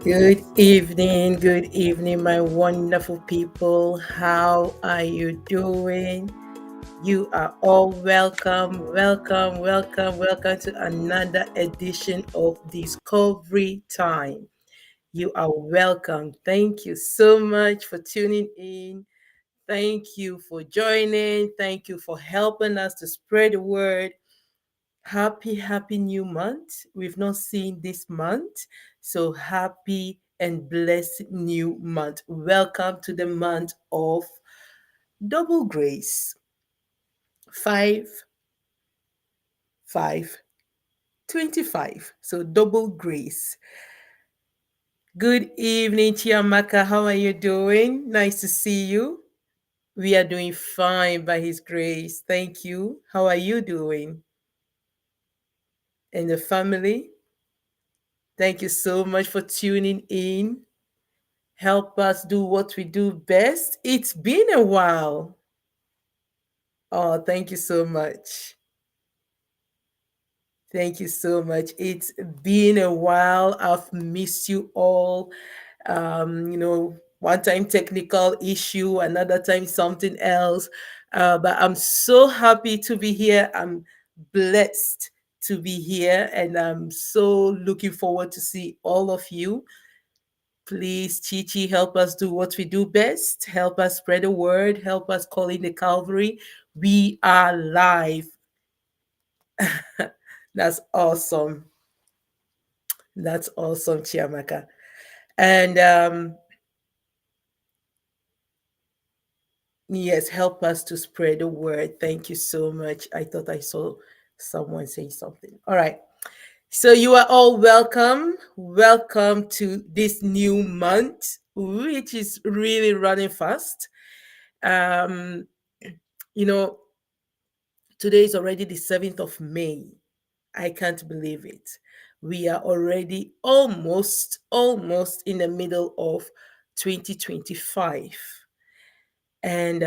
Good evening, my wonderful people. How are you doing? You are all welcome to another edition of Discovery Time. You are welcome. Thank you so much for tuning in. Thank you for joining. Thank you for helping us to spread the word. Happy new month. We've not seen this month. So happy and blessed new month. Welcome to the month of double grace. 5 5 25. So double grace. Good evening, Chiamaka. How are you doing? Nice to see you. We are doing fine by his grace. Thank you. How are you doing? And the family? Thank you so much for tuning in. Help us do what we do best. It's been a while. Oh, thank you so much. Thank you so much. It's been a while. I've missed you all. One time technical issue, another time something else. But I'm so happy to be here. I'm blessed to be here, and I'm so looking forward to see all of you. Please, Chichi, help us do what we do best. Help us spread the word. Help us call in the Calvary. We are live. That's awesome. That's awesome, Chiamaka. And yes, help us to spread the word. Thank you so much. I thought I saw someone say something. All right. So you are all welcome. Welcome to this new month, which is really running fast. Um, you know, Today is already the 7th of May. I can't believe it. We are already almost in the middle of 2025. And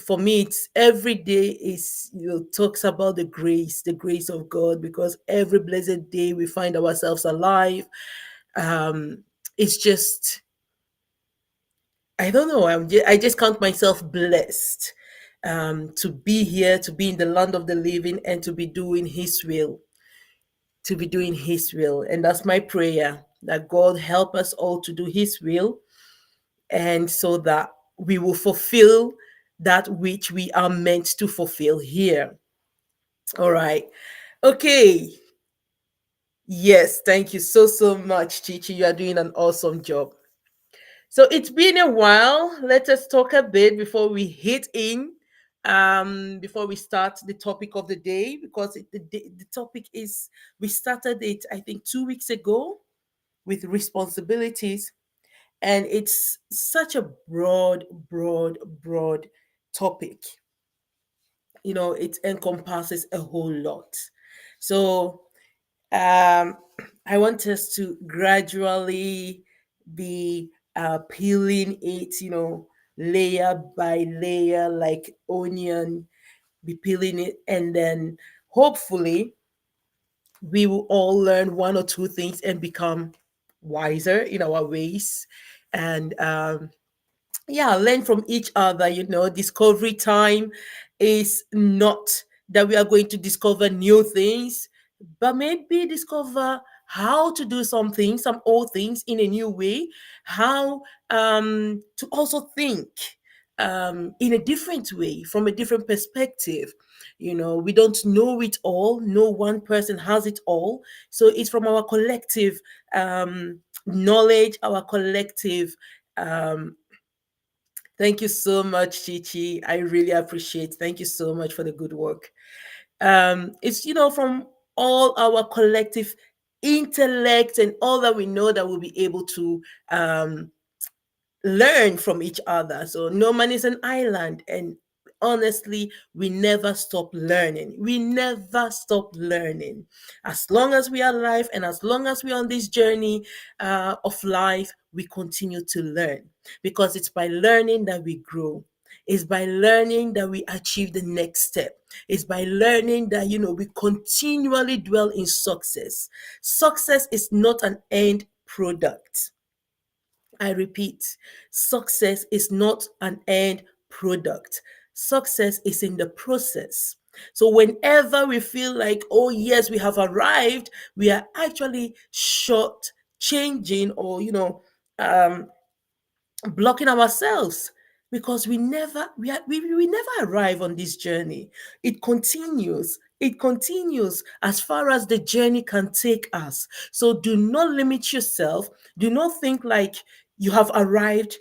for me, it's every day is talks about the grace of God, because every blessed day we find ourselves alive. Um, it's just I don't know. I just count myself blessed to be here, to be in the land of the living, and to be doing His will. To be doing His will, and that's my prayer, that God help us all to do His will, and so that we will fulfill that which we are meant to fulfill here. All right. Okay. Yes. Thank you so much, Chichi. You are doing an awesome job. So it's been a while. Let us talk a bit before we hit in, before we start the topic of the day, because the topic is, we started it, I think, 2 weeks ago with responsibilities. And it's such a broad topic. It encompasses a whole lot. So um, I want us to gradually be peeling it, layer by layer, like onion, be peeling it, and then hopefully we will all learn one or two things and become wiser in our ways. And yeah, learn from each other. Discovery time is not that we are going to discover new things, but maybe discover how to do some old things in a new way, how to also think in a different way, from a different perspective. We don't know it all. No one person has it all. So it's from our collective knowledge, our collective um, thank you so much, Chichi. I really appreciate. Thank you so much for the good work. It's from all our collective intellect and all that we know, that we'll be able to learn from each other. So no man is an island, and honestly, we never stop learning. We never stop learning. As long as we are alive, and as long as we're on this journey of life, we continue to learn, because it's by learning that we grow. It's by learning that we achieve the next step. It's by learning that we continually dwell in success. Success is not an end product. I repeat, success is not an end product. Success is in the process. So whenever we feel like, oh yes, we have arrived, we are actually short changing, or um blocking ourselves, because we never arrive on this journey. It continues as far as the journey can take us. So do not limit yourself. Do not think like you have arrived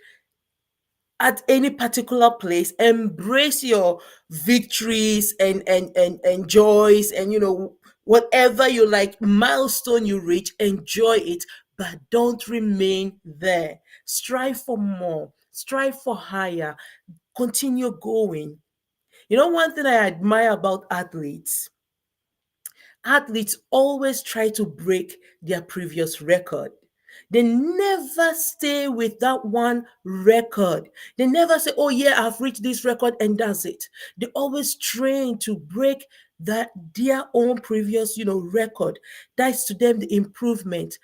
at any particular place. Embrace your victories and joys, and whatever you like milestone you reach, enjoy it, but don't remain there. Strive for more, strive for higher, continue going. One thing I admire about athletes always try to break their previous record. They never stay with that one record. They never say, oh, yeah, I've reached this record and that's it. They always train to break their own previous, record. That's to them the improvement.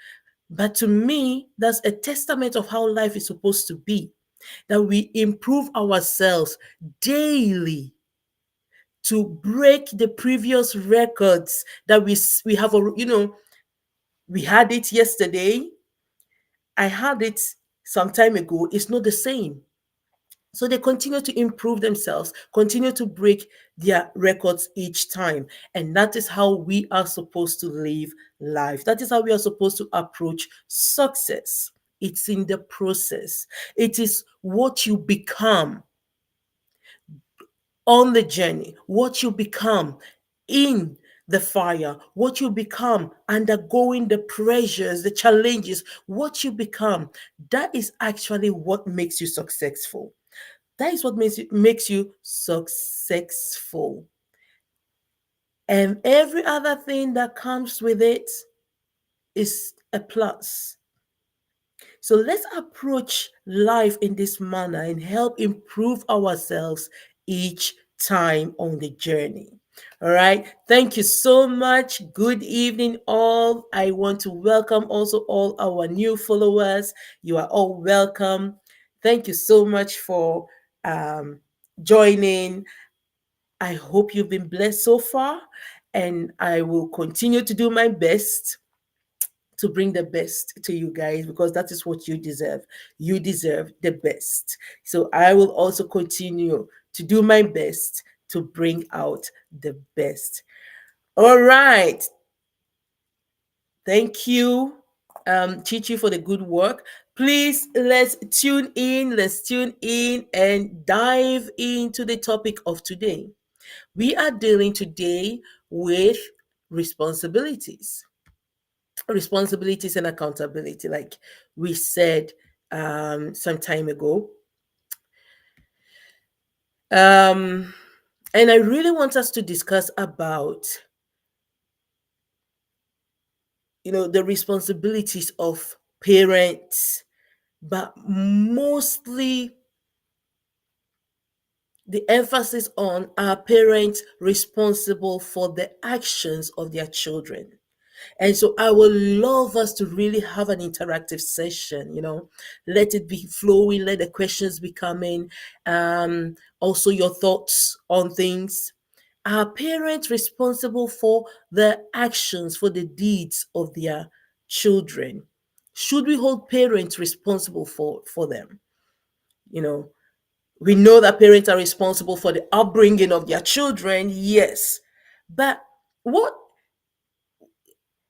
But to me, that's a testament of how life is supposed to be, that we improve ourselves daily to break the previous records that we have. We had it yesterday. I had it some time ago. It's not the same. So they continue to improve themselves, continue to break their records each time. And that is how we are supposed to live life. That is how we are supposed to approach success. It's in the process. It is what you become on the journey, what you become in the fire, what you become undergoing the pressures, the challenges, what you become. That is actually what makes you successful. That is what makes you successful. And every other thing that comes with it is a plus. So let's approach life in this manner and help improve ourselves each time on the journey. All right. Thank you so much. Good evening, all. I want to welcome also all our new followers. You are all welcome. Thank you so much for um, joining. I hope you've been blessed so far, and I will continue to do my best to bring the best to you guys, because that is what you deserve. You deserve the best. So I will also continue to do my best to bring out the best. All right. Thank you, Chichi, for the good work. Please, let's tune in and dive into the topic of today. We are dealing today with responsibilities responsibilities and accountability, like we said some time ago. um and I really want us to discuss about the responsibilities of parents, but mostly the emphasis on our parents responsible for the actions of their children. And so I would love us to really have an interactive session, let it be flowing, let the questions be coming, also your thoughts on things. Are parents responsible for the actions, for the deeds of their children? Should we hold parents responsible for them? You know, we know that parents are responsible for the upbringing of their children, yes. But what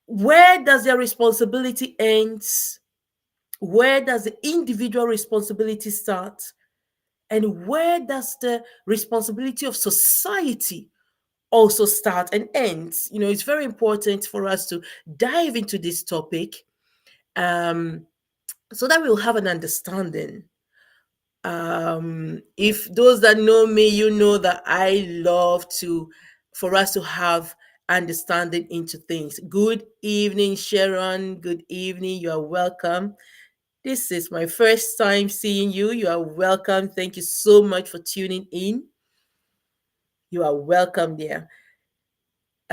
where does their responsibility end? Where does the individual responsibility start? And where does the responsibility of society also start and end? It's very important for us to dive into this topic, um, so that we'll have an understanding. If those that know me, you know that I love for us to have understanding into things. Good evening, Sharon. Good evening. You are welcome. This is my first time seeing you. You are welcome. Thank you so much for tuning in. You are welcome there.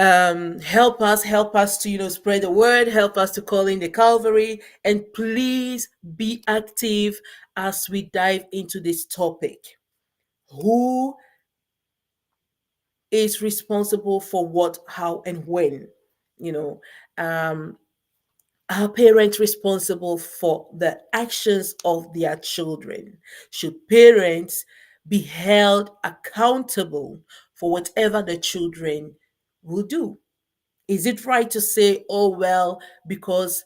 Help us to spread the word, help us to call in the Calvary, and please be active as we dive into this topic. Who is responsible for what, how, and when? You know, um, are parents responsible for the actions of their children? Should parents be held accountable for whatever the children will do? Is it right to say, oh, well, because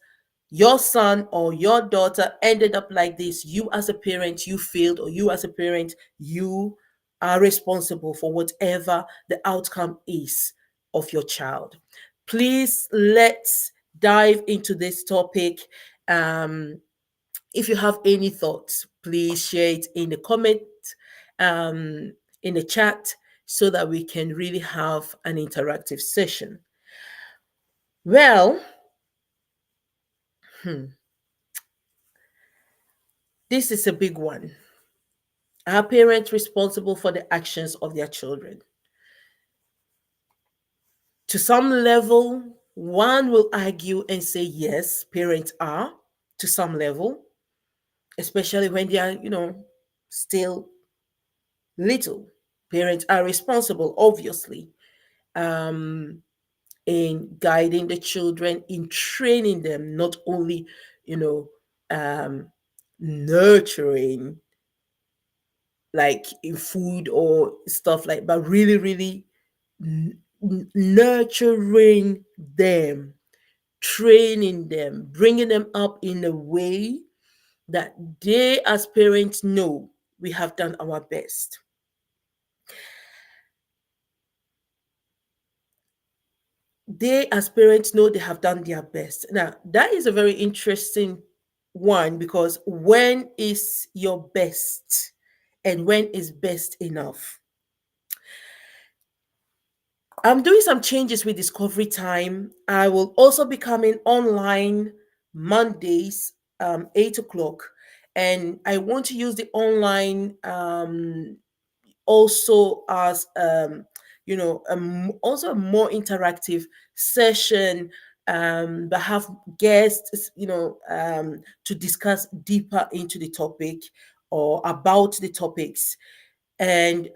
your son or your daughter ended up like this, you as a parent, you failed, or you as a parent, you are responsible for whatever the outcome is of your child? Please, let's dive into this topic. Um, if you have any thoughts, please share it in the comment, um, in the chat, so that we can really have an interactive session. Well, hmm, this is a big one. Are parents responsible for the actions of their children? To some level, one will argue and say, yes, parents are, to some level, especially when they are, still little. Parents are responsible, obviously, um, in guiding the children, in training them, not only, you know, um, nurturing like in food or stuff like, but really, really nurturing them, training them, bringing them up in a way that they, as parents, know we have done our best. They, as parents, know they have done their best. Now, that is a very interesting one, because when is your best and when is best enough? I'm doing some changes with Discovery Time. I will also be coming online Mondays, 8 o'clock. And I want to use the online also as also a more interactive session, but have guests, to discuss deeper into the topic or about the topics, and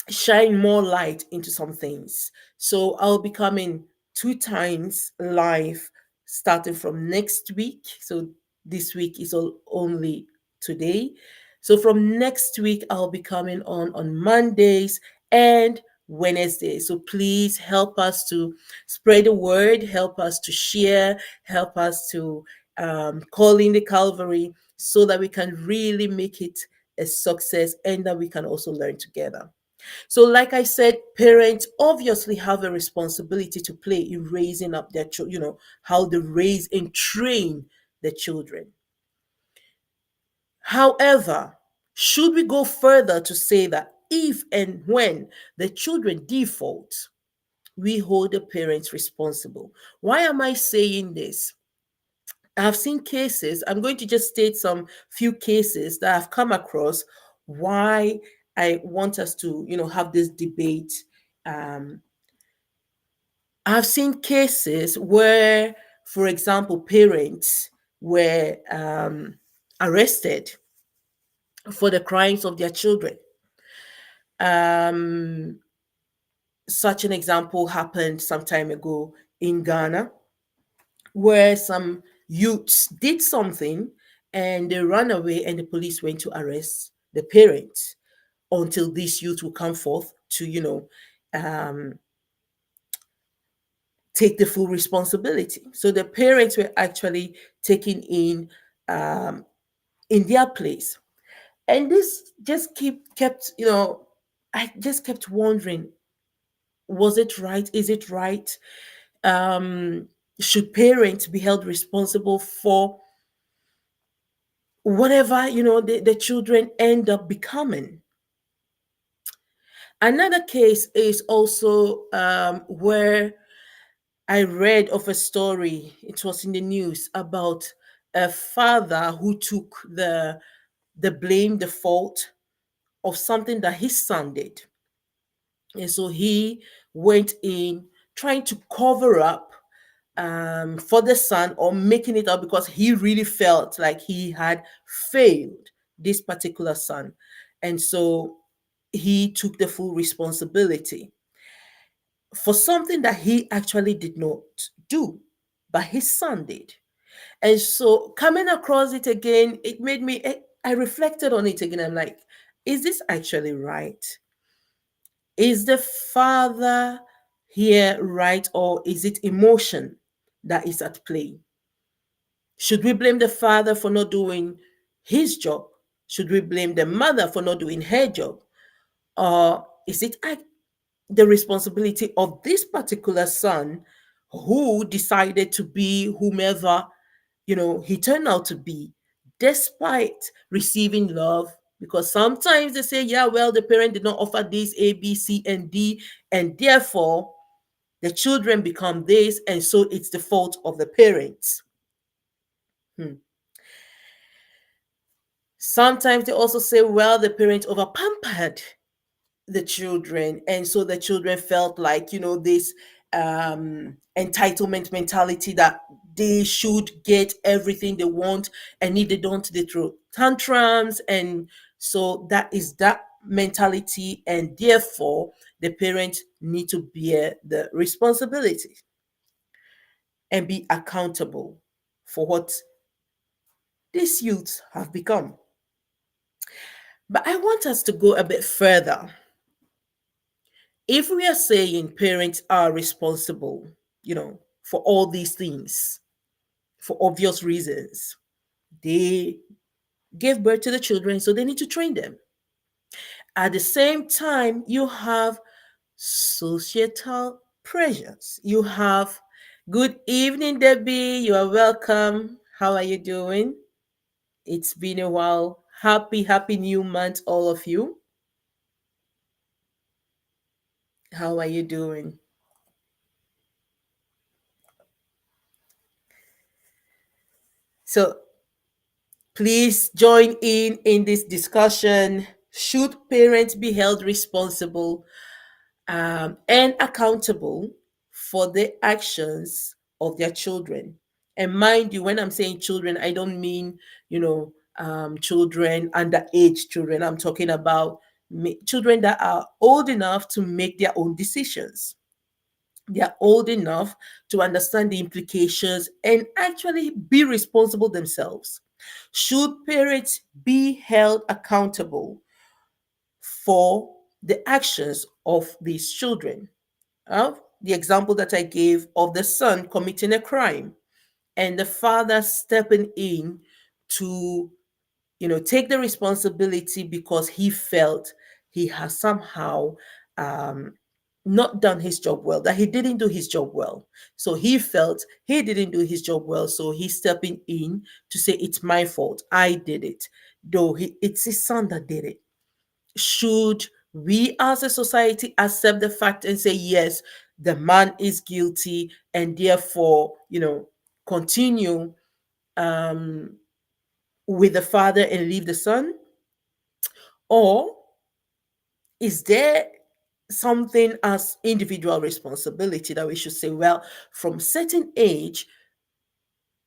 shine more light into some things. So I'll be coming 2 times live starting from next week. So this week is only today. So from next week, I'll be coming on Mondays and Wednesdays. So please help us to spread the word, help us to share, help us to call in the Calvary, so that we can really make it a success and that we can also learn together. So, like I said, parents obviously have a responsibility to play in raising up their children, how they raise and train the children. However, should we go further to say that if and when the children default, we hold the parents responsible? Why am I saying this? I've seen cases, I'm going to just state some few cases that I've come across, why I want us to, have this debate. Um, I've seen cases where, for example, parents were arrested for the crimes of their children. Um, Such an example happened some time ago in Ghana, where some youths did something and they ran away, and the police went to arrest the parents until these youths will come forth to, um, take the full responsibility. So the parents were actually taken um, in their place. And this just kept, I just kept wondering, was it right? Is it right? Um, should parents be held responsible for whatever, the children end up becoming? Another case is also where I read of a story, it was in the news, about a father who took the blame, the fault of something that his son did. And so he went in trying to cover up for the son, or making it up because he really felt like he had failed this particular son. And so he took the full responsibility for something that he actually did not do, but his son did. And so coming across it again, it made me, I reflected on it again. I'm like, is this actually right? Is the father here right, or is it emotion that is at play? Should we blame the father for not doing his job? Should we blame the mother for not doing her job? Or is it the responsibility of this particular son who decided to be whomever, he turned out to be, despite receiving love? Because sometimes they say, yeah, well, the parent did not offer this A, B, C, and D, and therefore the children become this, and so it's the fault of the parents. Hmm. Sometimes they also say, well, the parent over pampered the children, and so the children felt like, this entitlement mentality, that they should get everything they want, and if they don't, they throw tantrums. And so that is that mentality, and therefore the parents need to bear the responsibility and be accountable for what these youths have become. But I want us to go a bit further. If we are saying parents are responsible, for all these things, for obvious reasons, they gave birth to the children, so they need to train them. At the same time, you have societal pressures. You have, good evening, Debbie. You are welcome. How are you doing? It's been a while. Happy new month, all of you. How are you doing? So please join in this discussion. Should parents be held responsible and accountable for the actions of their children? And mind you, when I'm saying children, I don't mean, children, underage children. I'm talking about children that are old enough to make their own decisions. They are old enough to understand the implications and actually be responsible themselves. Should parents be held accountable for the actions of these children? The example that I gave of the son committing a crime and the father stepping in to, take the responsibility because he felt he has somehow um, not done his job well, that he didn't do his job well. So he felt he didn't do his job well. So he's stepping in to say, it's my fault. I did it. Though it's his son that did it. Should we as a society accept the fact and say, yes, the man is guilty, and therefore, continue um, with the father and leave the son? Or is there something as individual responsibility that we should say, well, from certain age,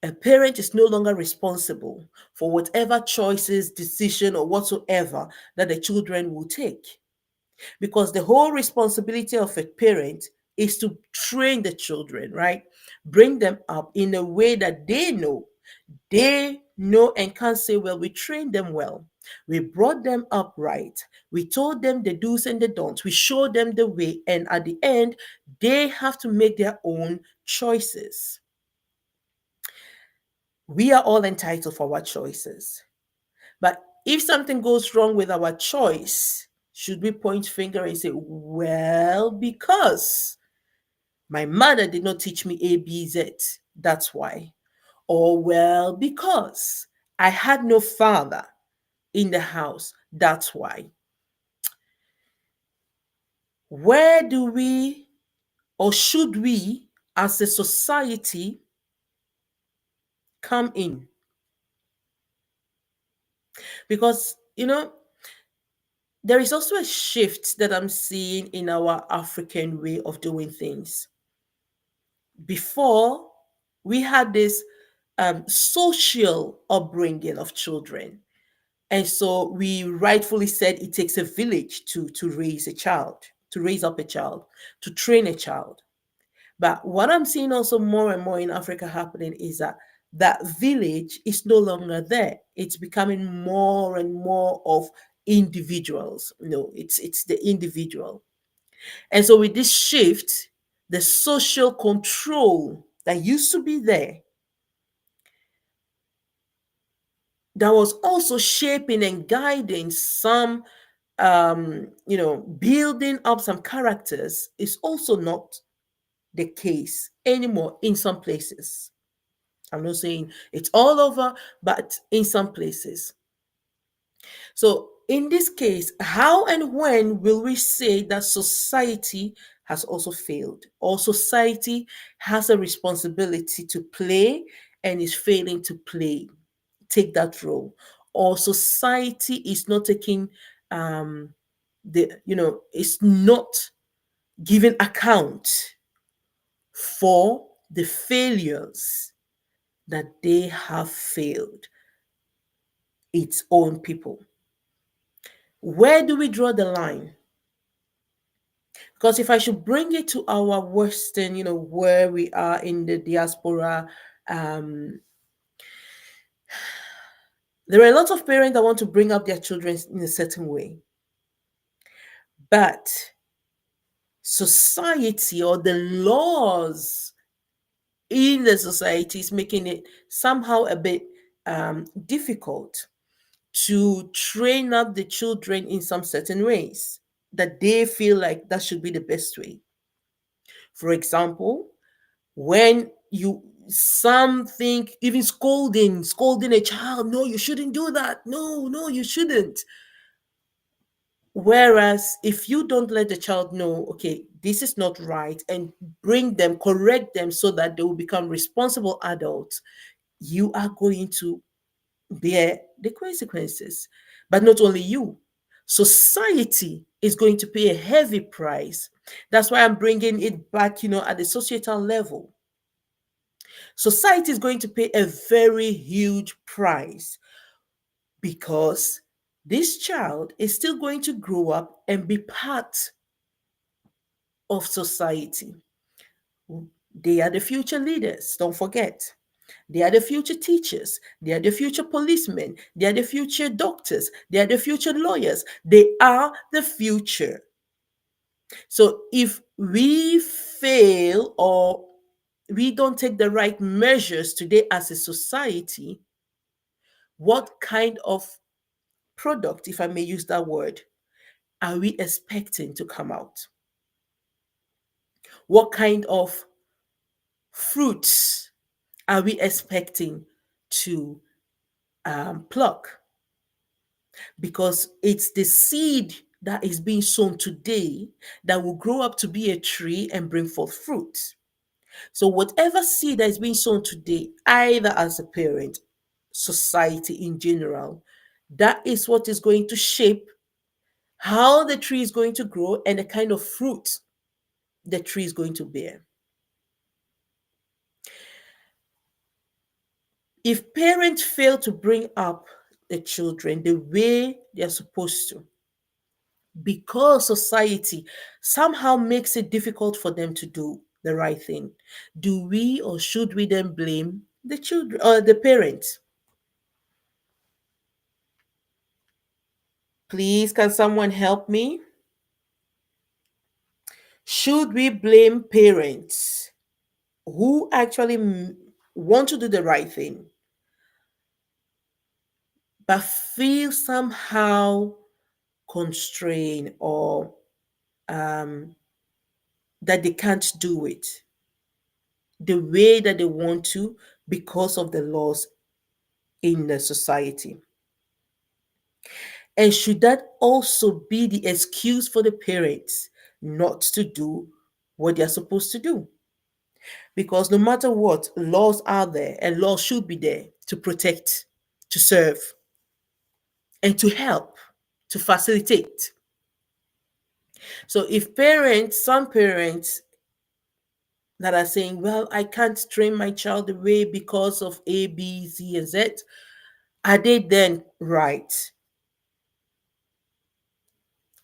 a parent is no longer responsible for whatever choices, decision, or whatsoever that the children will take? Because the whole responsibility of a parent is to train the children, right? Bring them up in a way that they know and can say, well, we trained them well. We brought them up right. We told them the do's and the don'ts. We showed them the way. And at the end, they have to make their own choices. We are all entitled for our choices. But if something goes wrong with our choice, should we point finger and say, well, because my mother did not teach me A, B, Z, that's why? Or, well, because I had no father in the house, that's why? Where do we, or should we, as a society, come in? Because, There is also a shift that I'm seeing in our African way of doing things. Before, we had this social upbringing of children. And so we rightfully said it takes a village to raise a child, to raise up a child, to train a child. But what I'm seeing also more and more in Africa happening is that that village is no longer there. It's becoming more and more of individuals. No, it's the individual. And so with this shift, the social control that used to be there, that was also shaping and guiding some, building up some characters, is also not the case anymore in some places. I'm not saying it's all over, but in some places. So, in this case, how and when will we say that society has also failed, or society has a responsibility to play and is failing to take that role, or society is not taking it's not giving account for the failures that they have failed its own people? Where do we draw the line? Because if I should bring it to our Western, where we are in the diaspora, um, there are a lot of parents that want to bring up their children in a certain way. But society or the laws in the society is making it somehow a bit difficult to train up the children in some certain ways that they feel like that should be the best way. For example, when you some think even scolding a child, no, you shouldn't do that. No, no, you shouldn't. Whereas if you don't let the child know, okay, this is not right, and correct them so that they will become responsible adults, you are going to bear the consequences. But not only you, society is going to pay a heavy price. That's why I'm bringing it back, at the societal level. Society is going to pay a very huge price because this child is still going to grow up and be part of society. They are the future leaders, don't forget. They are the future teachers. They are the future policemen. They are the future doctors. They are the future lawyers. They are the future. So if we fail or we don't take the right measures today as a society, what kind of product, if I may use that word, are we expecting to come out? What kind of fruits are we expecting to pluck? Because it's the seed that is being sown today that will grow up to be a tree and bring forth fruit. So, whatever seed that is being sown today, either as a parent, society in general, that is what is going to shape how the tree is going to grow and the kind of fruit the tree is going to bear. If parents fail to bring up the children the way they're supposed to, because society somehow makes it difficult for them to do the right thing, do we or should we then blame the children or the parents? Please, can someone help me? Should we blame parents who actually want to do the right thing but feel somehow constrained or um, that they can't do it the way that they want to because of the laws in the society? And should that also be the excuse for the parents not to do what they're supposed to do? Because no matter what, laws are there and laws should be there to protect, to serve, and to help, to facilitate. So if parents, some parents that are saying, well, I can't train my child away because of A, B, Z, and Z, are they then right?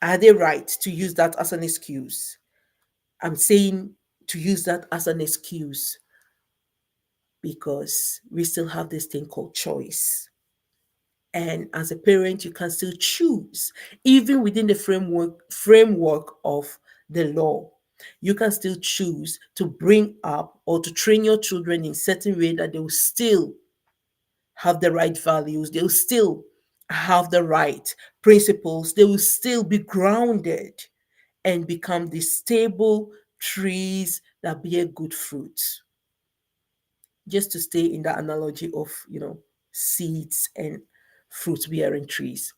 Are they right to use that as an excuse? I'm saying to use that as an excuse because we still have this thing called choice. And as a parent, you can still choose, even within the framework of the law. You can still choose to bring up or to train your children in certain way that they will still have the right values, they will still have the right principles, they will still be grounded and become the stable trees that bear good fruit. Just to stay in that analogy of, seeds and fruit bearing trees.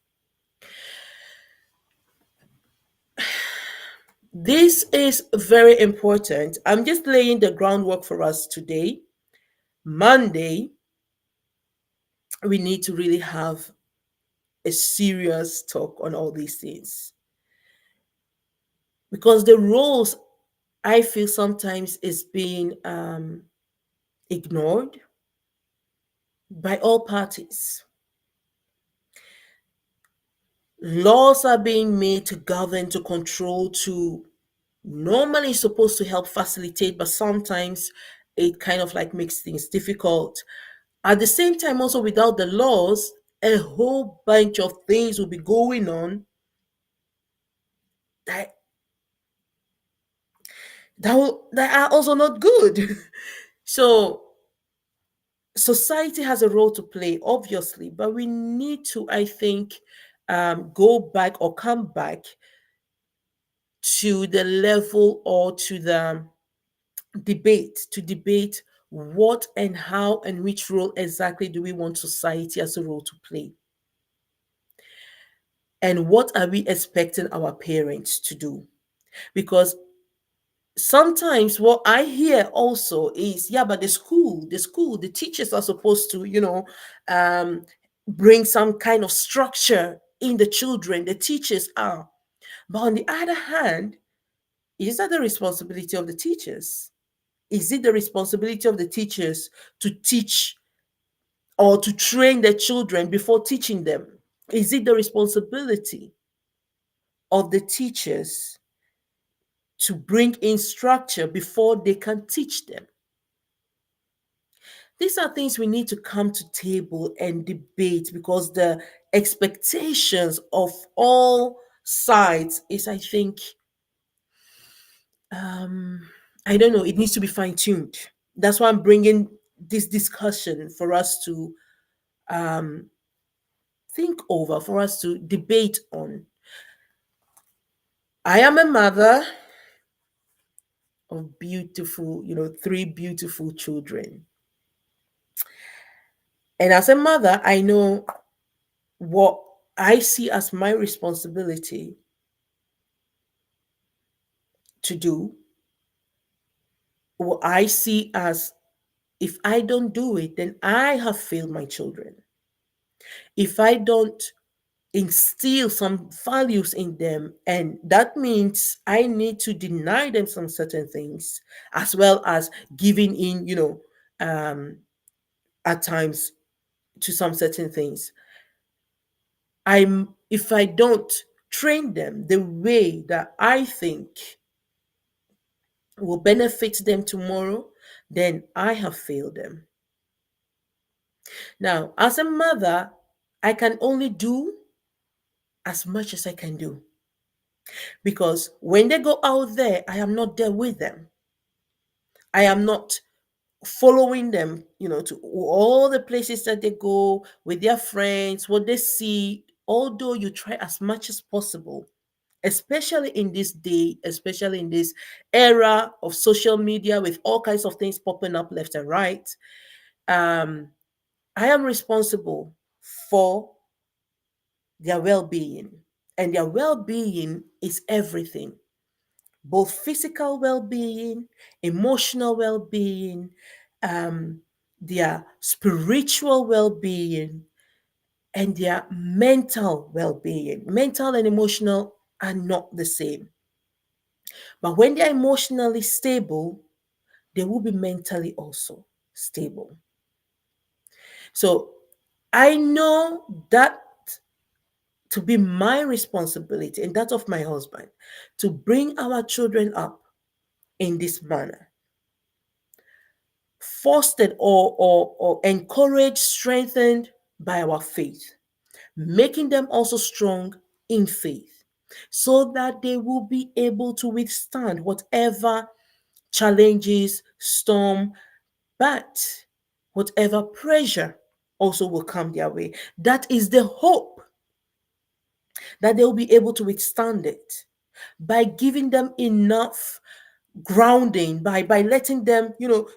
This is very important. I'm just laying the groundwork for us today. Monday, we need to really have a serious talk on all these things because the roles I feel sometimes is being ignored by all parties. Laws are being made to govern, to control, to normally supposed to help facilitate, but sometimes it kind of like makes things difficult. At the same time, also without the laws, a whole bunch of things will be going on that that are also not good. So society has a role to play, obviously, but we need to, I think, go back or come back to the level or to the debate what and how and which role exactly do we want society as a role to play, and what are we expecting our parents to do. Because sometimes what I hear also is, yeah, but the teachers are supposed to, um bring some kind of structure in the children, the teachers are. But on the other hand, is that the responsibility of the teachers? Is it the responsibility of the teachers to teach or to train their children before teaching them? Is it the responsibility of the teachers to bring in structure before they can teach them? These are things we need to come to table and debate because the expectations of all sides is, I think, um, I don't know, it needs to be fine tuned. That's why I'm bringing this discussion for us to um, think over, for us to debate on. I am a mother of beautiful, three beautiful children. And as a mother, I know what I see as my responsibility to do, what I see as, if I don't do it, then I have failed my children. If I don't instill some values in them, and that means I need to deny them some certain things, as well as giving in, um, at times to some certain things. If I don't train them the way that I think will benefit them tomorrow, then I have failed them. Now, as a mother, I can only do as much as I can do because when they go out there, I am not there with them. I am not following them, to all the places that they go with their friends, what they see. Although you try as much as possible, especially in this day, especially in this era of social media with all kinds of things popping up left and right, um, I am responsible for their well being. And their well being is everything, both physical well being, emotional well being, um, their spiritual well being, and their mental well being. Mental and emotional are not the same. But when they're emotionally stable, they will be mentally also stable. So I know that to be my responsibility and that of my husband to bring our children up in this manner, fostered or encouraged, strengthened by our faith, making them also strong in faith, so that they will be able to withstand whatever challenges, storm, but whatever pressure also will come their way. That is the hope, that they will be able to withstand it by giving them enough grounding, by letting them,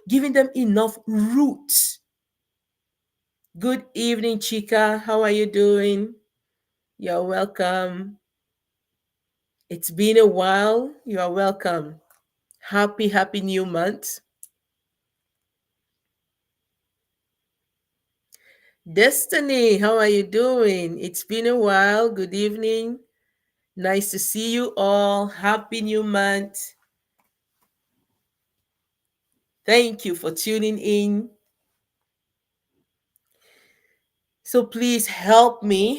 giving them enough roots. Good evening, Chica. How are you doing? You're welcome. It's been a while. You are welcome. Happy new month. Destiny, how are you doing? It's been a while. Good evening. Nice to see you all. Happy new month. Thank you for tuning in. So please help me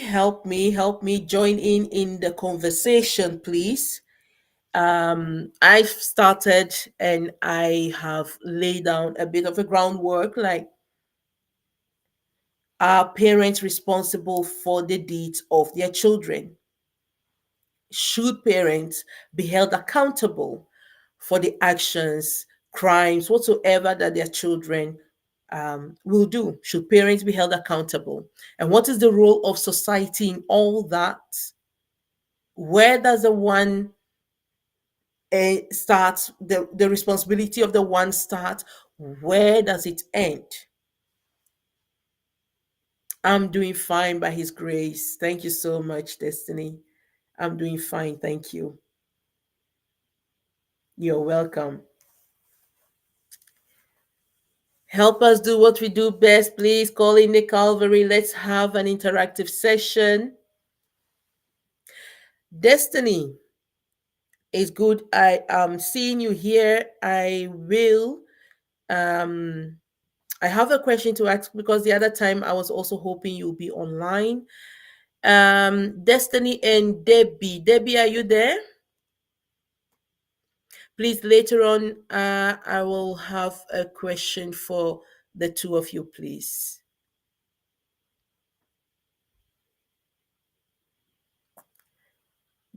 join in the conversation, please. I've started and I have laid down a bit of a groundwork, like, are parents responsible for the deeds of their children? Should parents be held accountable for the actions, crimes, whatsoever that their children will do? Should parents be held accountable? And what is the role of society in all that? Where does the one start? The responsibility of the one start? Where does it end? I'm doing fine by His grace. Thank you so much, Destiny. I'm doing fine. Thank you. You're welcome. Help us do what we do best, please. Call in the Calvary. Let's have an interactive session. Destiny is good. I am seeing you here. Um I have a question to ask, because the other time I was also hoping you'll be online. Destiny and Debbie. Debbie, are you there? Please, later on, I will have a question for the two of you, please.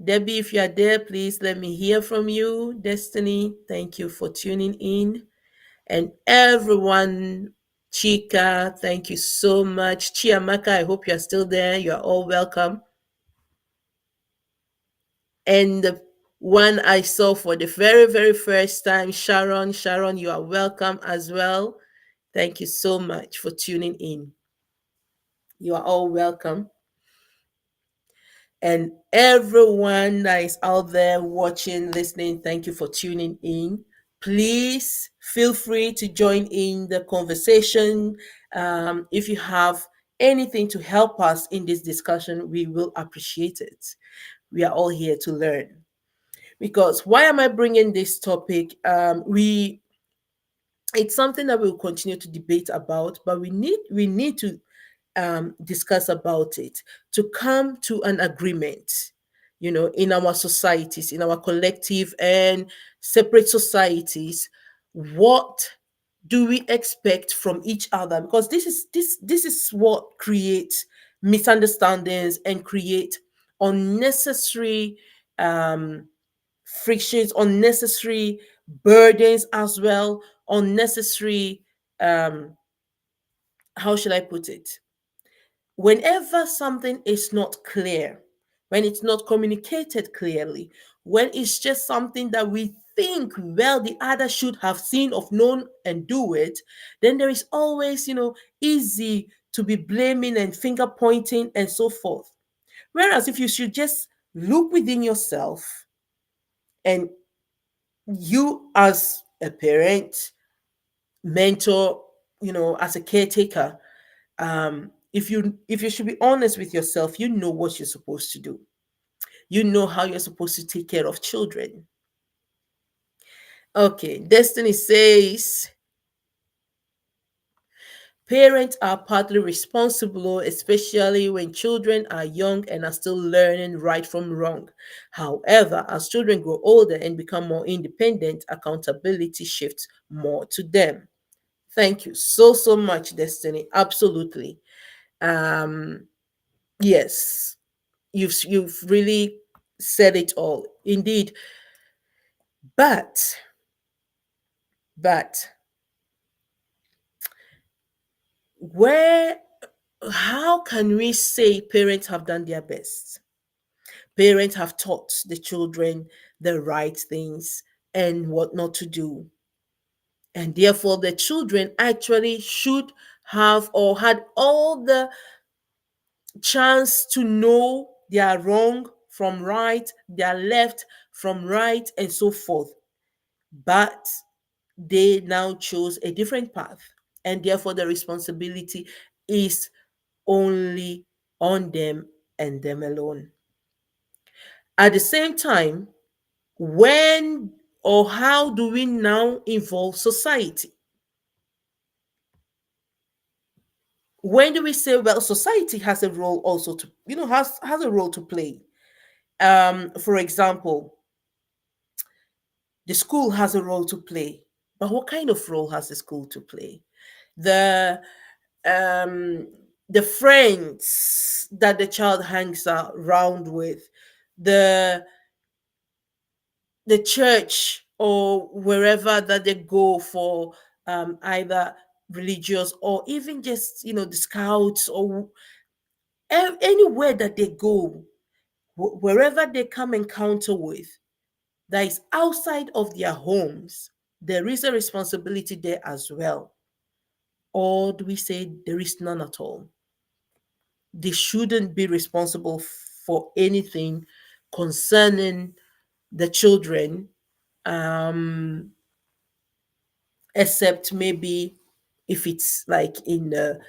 Debbie, if you are there, please let me hear from you. Destiny, thank you for tuning in. And everyone, Chika, thank you so much. Chiamaka, I hope you are still there. You are all welcome. And the one I saw for the very first time, Sharon, you are welcome as well. Thank you so much for tuning in. You are all welcome. And everyone that is out there watching, listening, thank you for tuning in. Please feel free to join in the conversation. If you have anything to help us in this discussion, we will appreciate it. We are all here to learn. Because why am I bringing this topic? It's something that we'll continue to debate about, but we need to discuss about it, to come to an agreement, in our societies, in our collective and separate societies. What do we expect from each other? Because this is what creates misunderstandings and create unnecessary um, frictions, unnecessary burdens as well, unnecessary, um, how should I put it? Whenever something is not clear, when it's not communicated clearly, when it's just something that we think, well, the other should have seen of known and do it, then there is always, easy to be blaming and finger pointing and so forth. Whereas if you should just look within yourself, and you as a parent, mentor, as a caretaker, if you should be honest with yourself, you know what you're supposed to do. You know how you're supposed to take care of children. Okay, Destiny says parents are partly responsible, especially when children are young and are still learning right from wrong. However, as children grow older and become more independent, accountability shifts more to them. Thank you so so much, Destiny. Absolutely. Um, yes, you've really said it all. Indeed. But but where how can we say parents have done their best? Parents have taught the children the right things and what not to do. And therefore, the children actually should have or had all the chance to know their wrong from right, their left from right, and so forth. But they now chose a different path. And therefore, the responsibility is only on them and them alone. At the same time, when or how do we now involve society? When do we say, well, society has a role also to, has a role to play? For example, the school has a role to play. But what kind of role has the school to play? The um the friends that the child hangs around with, the the church or wherever that they go for either religious or even just the scouts or anywhere that they go, wherever they come encounter with that is outside of their homes, there is a responsibility there as well. Or do we say there is none at all? They shouldn't be responsible for anything concerning the children, um, except maybe if it's like in the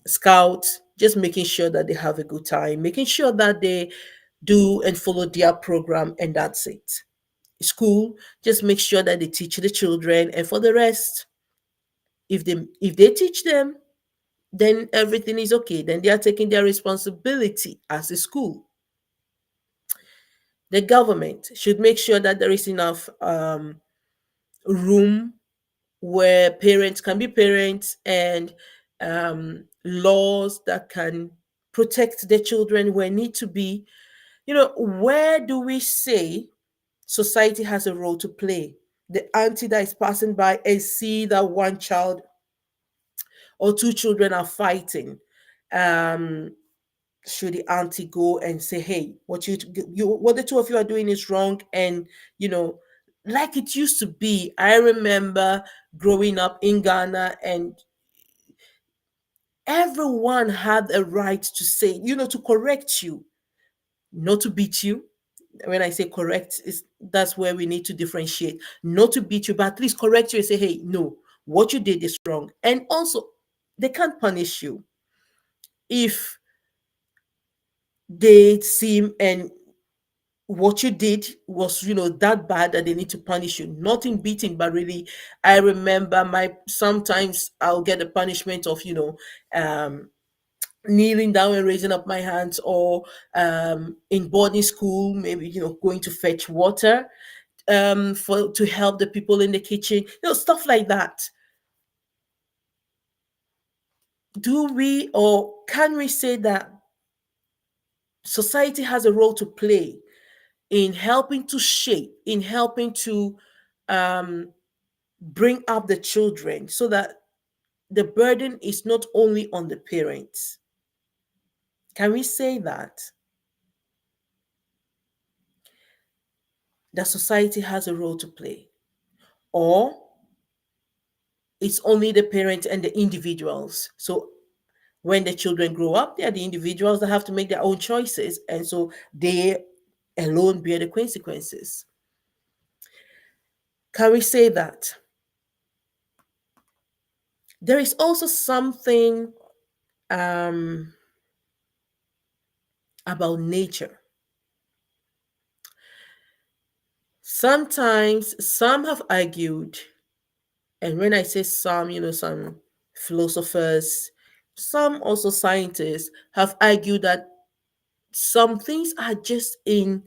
scouts, just making sure that they have a good time, making sure that they do and follow their program, and that's it. School, just make sure that they teach the children, and for the rest, if they teach them, then everything is okay. Then they are taking their responsibility as a school. The government should make sure that there is enough room where parents can be parents, and laws that can protect their children where need to be. Where do we say society has a role to play? The auntie that is passing by and see that one child or two children are fighting. Um, should the auntie go and say, "Hey, what the two of you are doing is wrong," and you know, like it used to be. I remember growing up in Ghana, and everyone had a right to say, to correct you, not to beat you. When I say correct, is that's where we need to differentiate. Not to beat you, but at least correct you and say, "Hey, no, what you did is wrong." And also, they can't punish you if they seem and what you did was that bad that they need to punish you, not in beating, but really. I remember my sometimes I'll get the punishment of um kneeling down and raising up my hands, or in boarding school, maybe going to fetch water for to help the people in the kitchen, stuff like that. Do we, or can we say that society has a role to play in helping to shape, in helping to um, bring up the children, so that the burden is not only on the parents? Can we say that society has a role to play, or it's only the parents and the individuals? So when the children grow up, they are the individuals that have to make their own choices, and so they alone bear the consequences. Can we say that? There is also something um, about nature. Sometimes some have argued, and when I say some, some philosophers, some also scientists have argued that some things are just in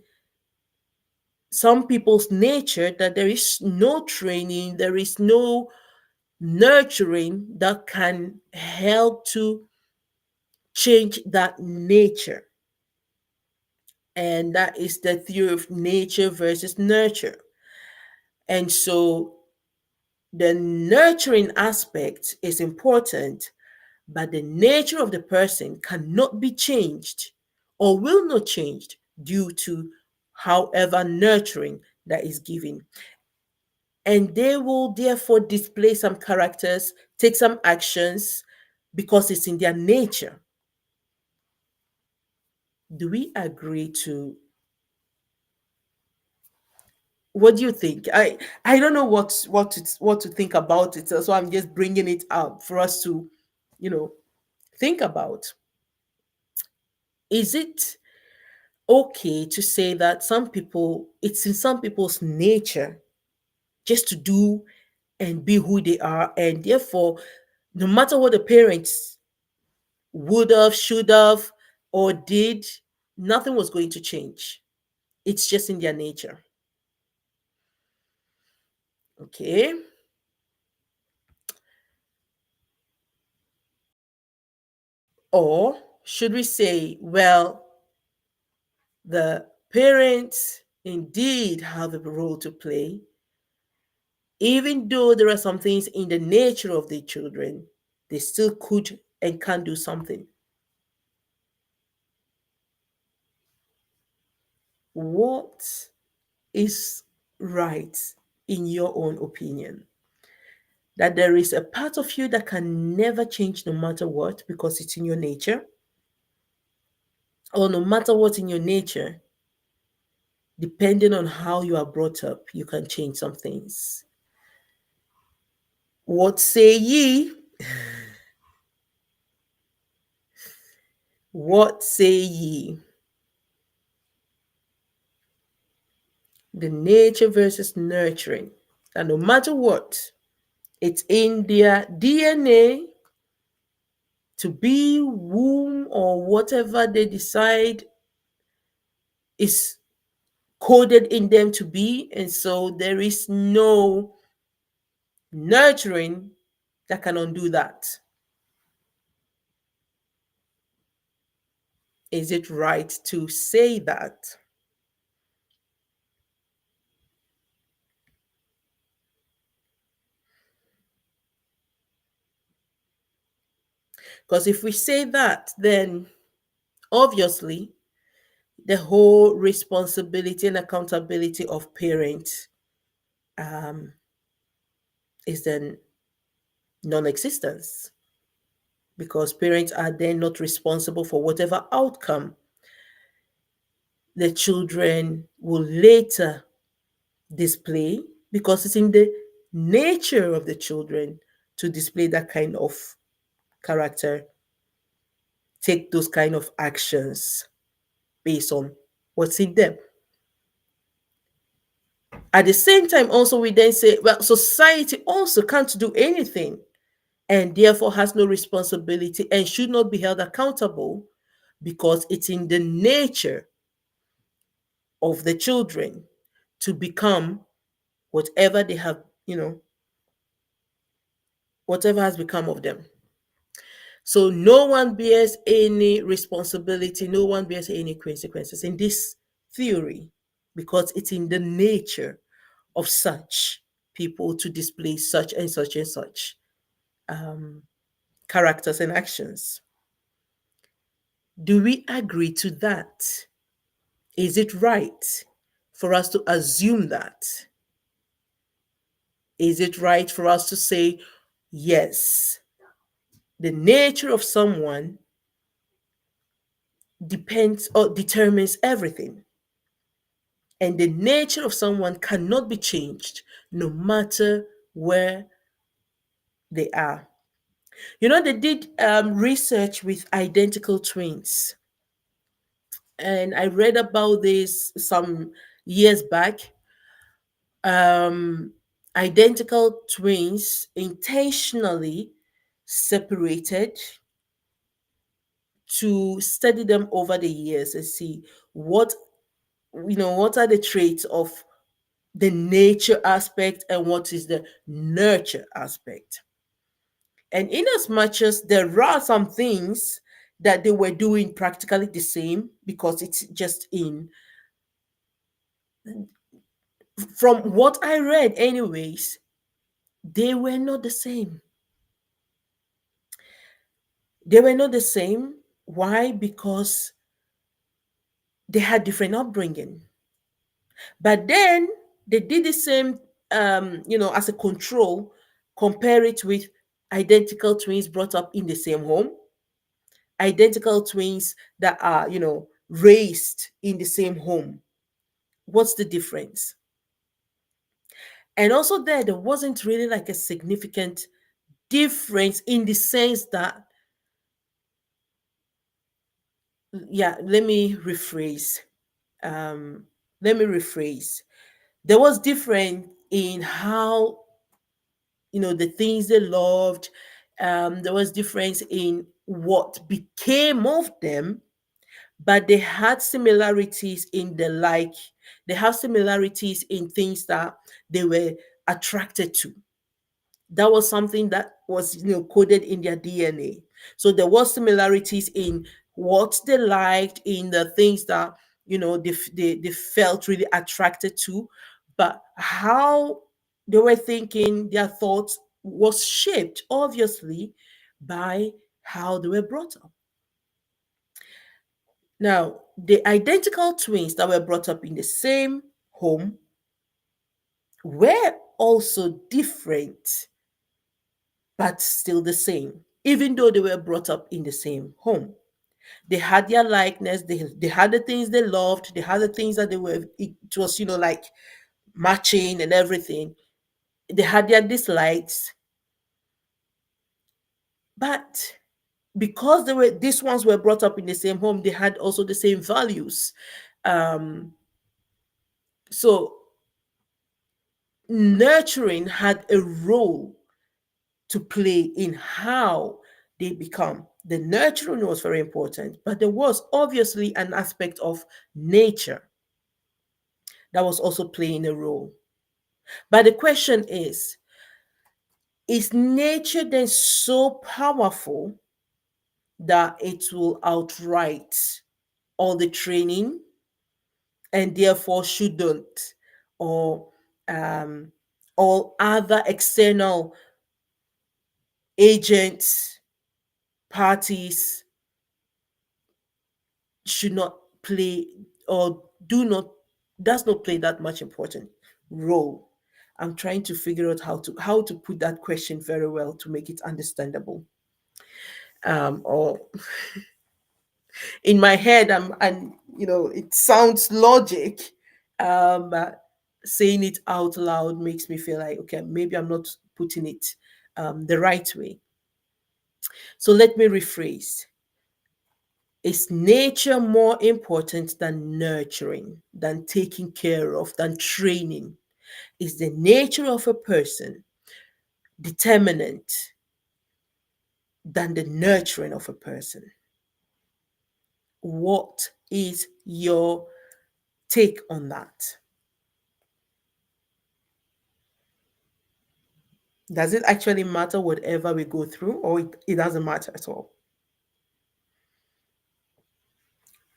some people's nature, that there is no training, there is no nurturing that can help to change that nature. And that is the theory of nature versus nurture. And so the nurturing aspect is important, but the nature of the person cannot be changed or will not change due to however nurturing that is given. And they will therefore display some characters, take some actions because it's in their nature. Do we agree to what do you think? I don't know what to think about it, so I'm just bringing it up for us to, you know, think about. Is it okay to say that some people, it's in some people's nature just to do and be who they are, and therefore, no matter what the parents would have, should have, or did, nothing was going to change. It's just in their nature. Okay. Or should we say, well, the parents indeed have a role to play, even though there are some things in the nature of the children, they still could and can do something. What is right in your own opinion? That there is a part of you that can never change no matter what because it's in your nature, or no matter what in your nature, depending on how you are brought up, you can change some things. What say ye? What say ye? The nature versus nurturing. And no matter what, it's in their DNA to be whom or whatever they decide is coded in them to be. And so there is no nurturing that can undo that. Is it right to say that? Because if we say that, then obviously the whole responsibility and accountability of parents um, is then non-existence, because parents are then not responsible for whatever outcome the children will later display, because it's in the nature of the children to display that kind of character, take those kind of actions based on what's in them. At the same time, also, we then say, well, society also can't do anything and therefore has no responsibility and should not be held accountable because it's in the nature of the children to become whatever they have, whatever has become of them. So no one bears any responsibility, no one bears any consequences in this theory because it's in the nature of such people to display such and such and such um, characters and actions. Do we agree to that? Is it right for us to assume that? Is it right for us to say, yes, the nature of someone depends or determines everything, and the nature of someone cannot be changed no matter where they are? They did research with identical twins, and I read about this some years back. Um, Identical twins intentionally separated to study them over the years and see what what are the traits of the nature aspect and what is the nurture aspect. And in as much as there are some things that they were doing practically the same, because it's just in from what I read anyways, they were not the same. They were not the same. Why? Because they had different upbringing. But then they did the same, as a control, compare it with identical twins brought up in the same home, identical twins that are, raised in the same home. What's the difference? And also, there wasn't really like a significant difference in the sense that, yeah, Um, let me rephrase. There was different in how the things they loved. There was difference in what became of them, but they had similarities in the like. They have similarities in things that they were attracted to. That was something that was coded in their DNA. So there was similarities in what they liked, in the things that they felt really attracted to, but how they were thinking, their thoughts was shaped obviously by how they were brought up. Now, the identical twins that were brought up in the same home were also different but still the same, even though they were brought up in the same home. They had their likeness, they had the things they loved, they had the things that it was, like matching and everything. They had their dislikes, but because these ones were brought up in the same home, they had also the same values. Um, so nurturing had a role to play in how they become. The nurturing was very important, but there was obviously an aspect of nature that was also playing a role. But the question is nature then so powerful that it will outright all the training and therefore shouldn't, or um, all other external agents, parties should not play, or do not does not play that much important role? I'm trying to figure out how to put that question very well to make it understandable. Or in my head, and it sounds logic, but saying it out loud makes me feel like, okay, maybe I'm not putting it the right way. So let me rephrase. Is nature more important than nurturing, than taking care of, than training? Is the nature of a person determinant than the nurturing of a person? What is your take on that? Does it actually matter whatever we go through, or it doesn't matter at all?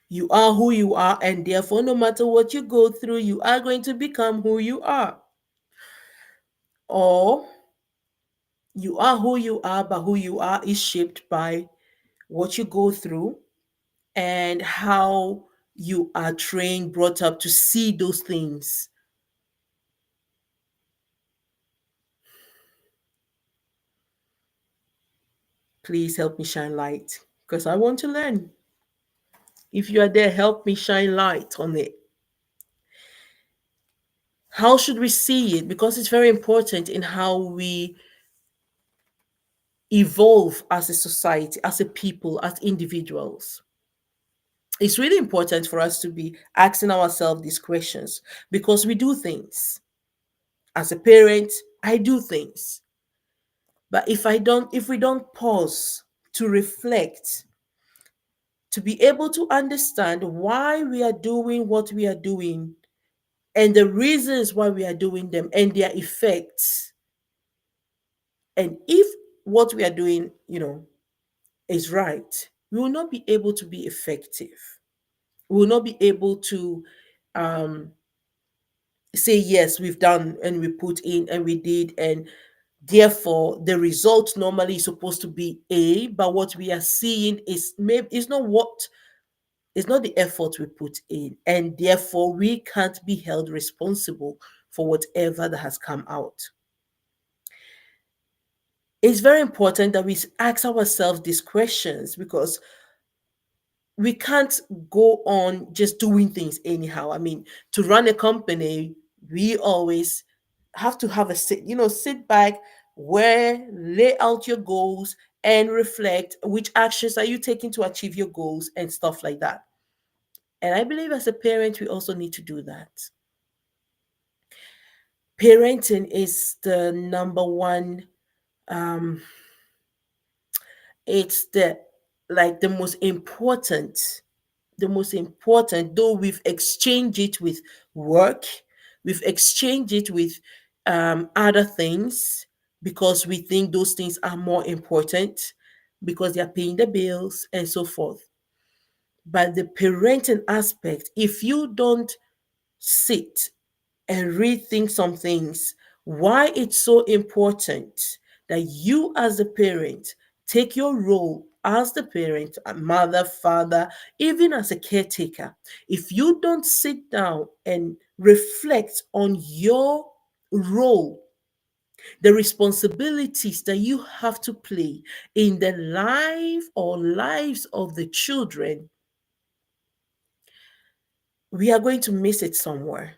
You are who you are, and therefore, no matter what you go through, you are going to become who you are. Or you are who you are, but who you are is shaped by what you go through and how you are trained, brought up to see those things. Please help me shine light because I want to learn. If you are there, help me shine light on it. How should we see it? Because it's very important in how we evolve as a society, as a people, as individuals. It's really important for us to be asking ourselves these questions because we do things. As a parent, I do things. But if we don't pause to reflect, to be able to understand why we are doing what we are doing and the reasons why we are doing them and their effects, and if what we are doing, is right, we will not be able to be effective. We will not be able to um, say, yes, we've done and we put in and we did, and therefore the result normally is supposed to be A, but what we are seeing is maybe it's not the effort we put in, and therefore we can't be held responsible for whatever that has come out. It's very important that we ask ourselves these questions, because we can't go on just doing things anyhow. I mean, to run a company, we always have to have sit back, where lay out your goals and reflect which actions are you taking to achieve your goals and stuff like that. And I believe as a parent, we also need to do that. Parenting is the number one, um, it's the most important, though we've exchanged it with work, we've exchanged it with other things, because we think those things are more important, because they're paying the bills and so forth. But the parenting aspect, if you don't sit and rethink some things, why it's so important that you as a parent take your role as the parent, a mother, father, even as a caretaker. If you don't sit down and reflect on your role, the responsibilities that you have to play in the life or lives of the children, we are going to miss it somewhere.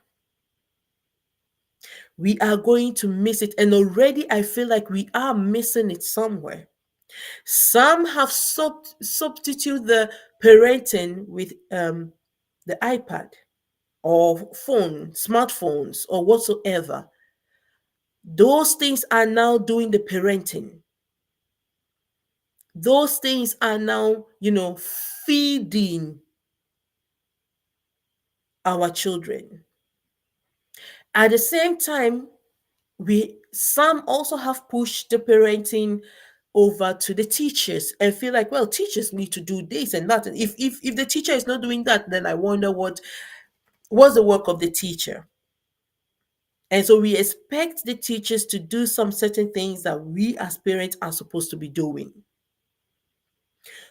We are going to miss it. And already I feel like we are missing it somewhere. Some have substitute the parenting with the iPad or phone, smartphones, or whatsoever. Those things are now doing the parenting. Those things are now, feeding our children. At the same time, we some also have pushed the parenting over to the teachers and feel like, well, teachers need to do this and that, and if the teacher is not doing that, then I wonder what's the work of the teacher. And so we expect the teachers to do some certain things that we as parents are supposed to be doing.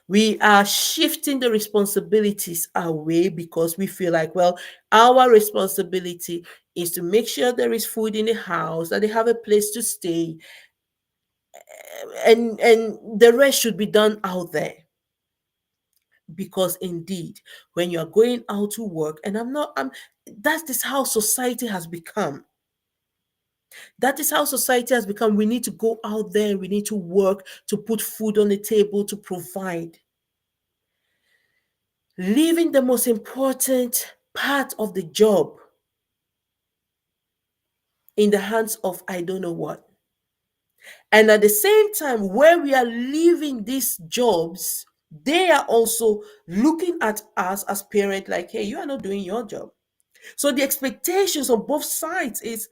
We are shifting the responsibilities away, because we feel like, well, our responsibility is to make sure there is food in the house, that they have a place to stay, and the rest should be done out there. Because indeed, when you are going out to work, and I'm that is how society has become. That is how society has become. We need to go out there, we need to work to put food on the table, to provide, leaving the most important part of the job in the hands of I don't know what. And at the same time, where we are leaving these jobs, they are also looking at us as parents like, hey, you are not doing your job. So the expectations on both sides is,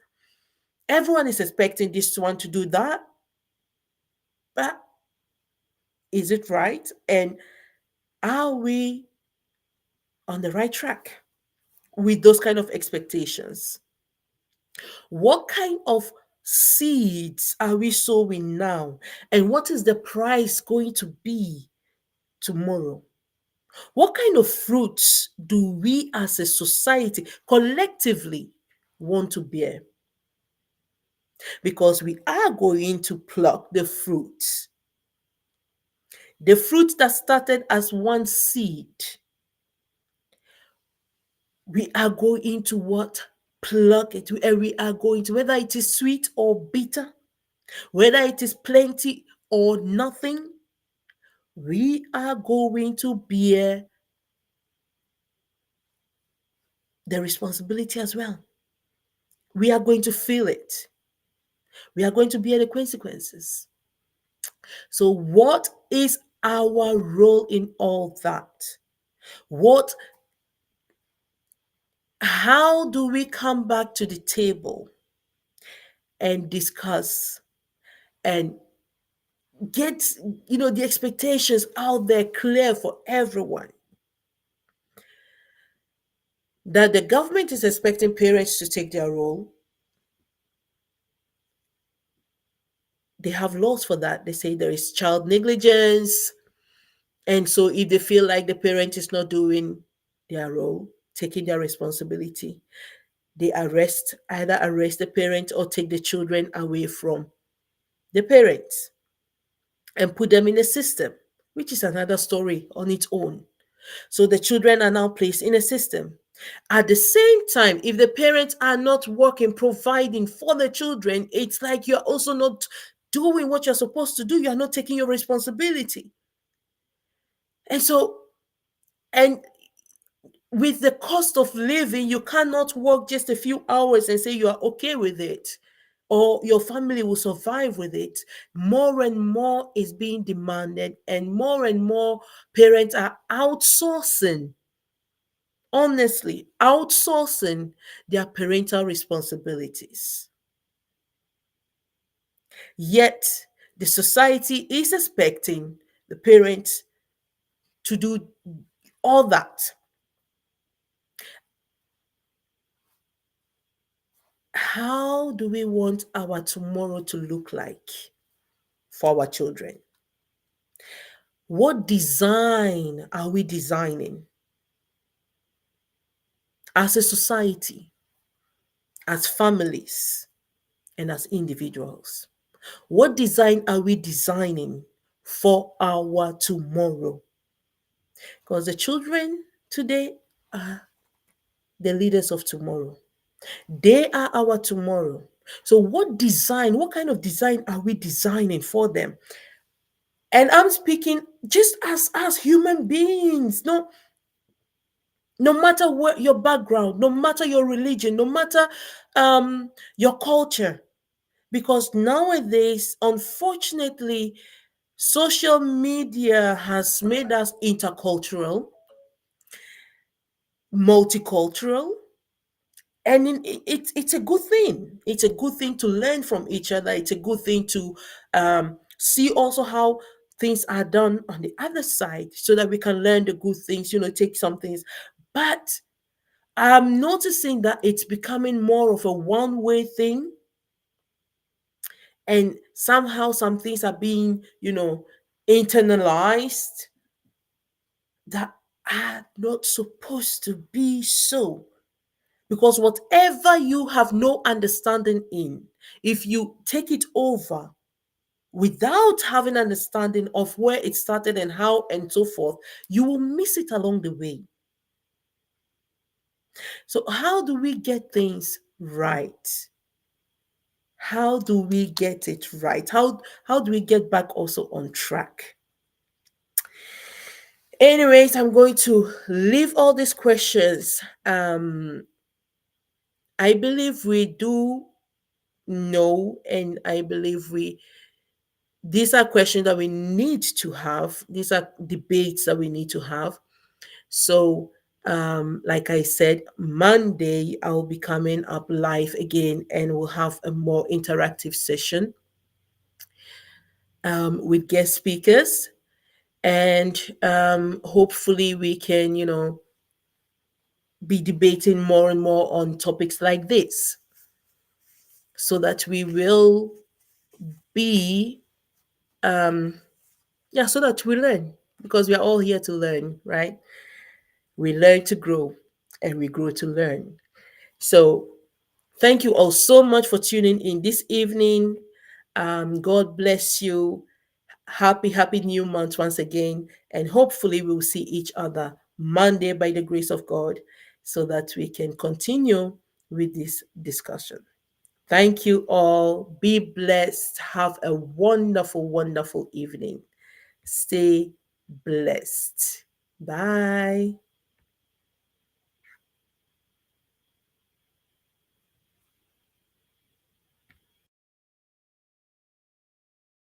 everyone is expecting this one to do that. But is it right? And are we on the right track with those kind of expectations? What kind of seeds are we sowing now? And what is the price going to be tomorrow? What kind of fruits do we as a society collectively want to bear? Because we are going to pluck the fruit that started as one seed. We are going to what? Pluck it. And we are going to, whether it is sweet or bitter, whether it is plenty or nothing, we are going to bear the responsibility as well. we are going to feel it. We are going to bear the consequences. So, what is our role in all that? What, how do we come back to the table and discuss and get, the expectations out there clear for everyone? That the government is expecting parents to take their role. They have laws for that. They say there is child negligence. And so if they feel like the parent is not doing their role, taking their responsibility, they either arrest the parent or take the children away from the parents and put them in a system, which is another story on its own. So the children are now placed in a system. At the same time, if the parents are not working, providing for the children, it's like you're also not doing what you're supposed to do. You're not taking your responsibility. And so, and with the cost of living, you cannot work just a few hours and say you are okay with it or your family will survive with it. More and more is being demanded, and more parents are outsourcing, honestly, outsourcing their parental responsibilities. Yet, the society is expecting the parents to do all that. How do we want our tomorrow to look like for our children? What design are we designing as a society, as families, and as individuals? What design are we designing for our tomorrow? Because the children today are the leaders of tomorrow. They are our tomorrow. So, what kind of design are we designing for them? And I'm speaking just as human beings. No matter what your background, no matter your religion, no matter your culture, because nowadays, unfortunately, social media has made us intercultural, multicultural, and it's a good thing. It's a good thing to learn from each other. It's a good thing to see also how things are done on the other side so that we can learn the good things, take some things. But I'm noticing that it's becoming more of a one-way thing, and somehow some things are being, internalized that are not supposed to be so. Because whatever you have no understanding in, if you take it over without having understanding of where it started and how and so forth, you will miss it along the way. So, how do we get things right? How do we get it right? How do we get back also on track? Anyways, I'm going to leave all these questions. I believe we do know, and I believe these are questions that we need to have. These are debates that we need to have. So, like I said, Monday I'll be coming up live again, and we'll have a more interactive session with guest speakers, and hopefully we can, be debating more and more on topics like this, so that we will be, yeah, so that we learn, because we are all here to learn, right? We learn to grow, and we grow to learn. So, thank you all so much for tuning in this evening. God bless you. Happy new month once again. And hopefully, we'll see each other Monday by the grace of God, so that we can continue with this discussion. Thank you all. Be blessed. Have a wonderful, wonderful evening. Stay blessed. Bye.